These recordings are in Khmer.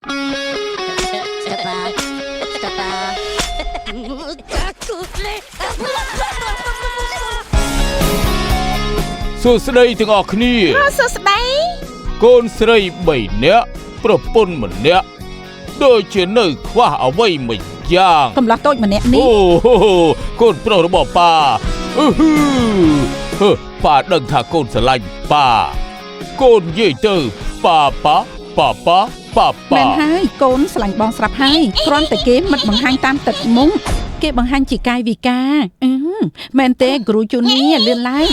សួស្តីទាំងអស់គ្នាសួស្តីកូនស្រី3នាក់ប្រពន្ធម្នាក់ដូចជានៅខ្វះអ្វីមួយយ៉ាងកំឡោះតូចម្នាក់នេះអូកូនប្រុសរបស់ប៉ាប៉ាដឹងថាកូនស្រឡាញ់ប៉ាកូននិយាយទៅប៉ាមែនហើយកូនស្រឡាញ់បងស្រាប់ហើយគ្រាន់តែគេមិនបង្ហាញតាមទឹកមុខគេបង្ហាញជាកាយវិការមែនទេគ្រូជូនីលឿនឡើង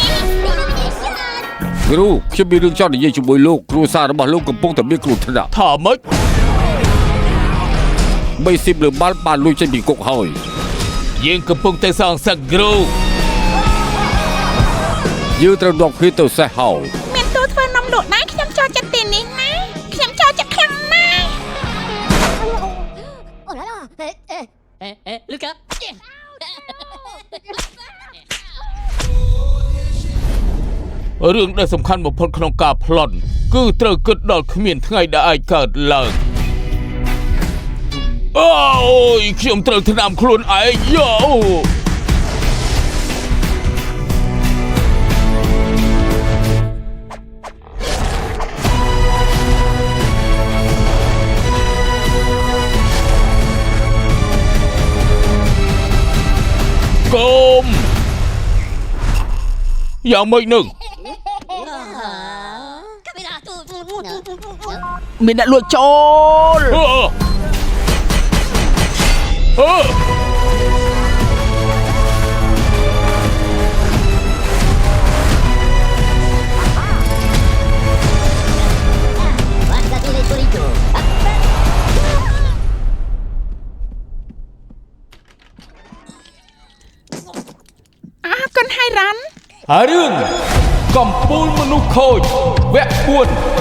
គ្រូខ្ញុំមានរឿងចង់និយាយជាមួយលោកគ្រួសាររបស់លោកកំពុងតែមានគ្រោះថ្នាក់ថាម៉េចបីស៊ីបលើបាល់បានលួចចេញពីគុកហើយយើងកំពុងតែសងសឹកគ្រូយើងត្រូវនាំគ្នាទៅសេះហើយមានទូធ្វើនំលក់ដែរខ្ញុំចូលចិត្តទីនេះណាខ្ញុំចូលចិត្តខ្លាំងណាស់Lucasរឿងដែលសំខាន់បំផុតក្នុងការប្លន់គឺត្រូវគិតដល់គ្មានថ្ងៃដែលអាចកើតឡើងអូយខ្ញុំត្រូវថ្នាំខ្លួនឯងយោកុំយ៉ាងម៉េចនឹងមានអ្នកលួចចូលកូនហើយរ៉ាន់រឿងកំពូលមនុស្សខូចវគ្គ4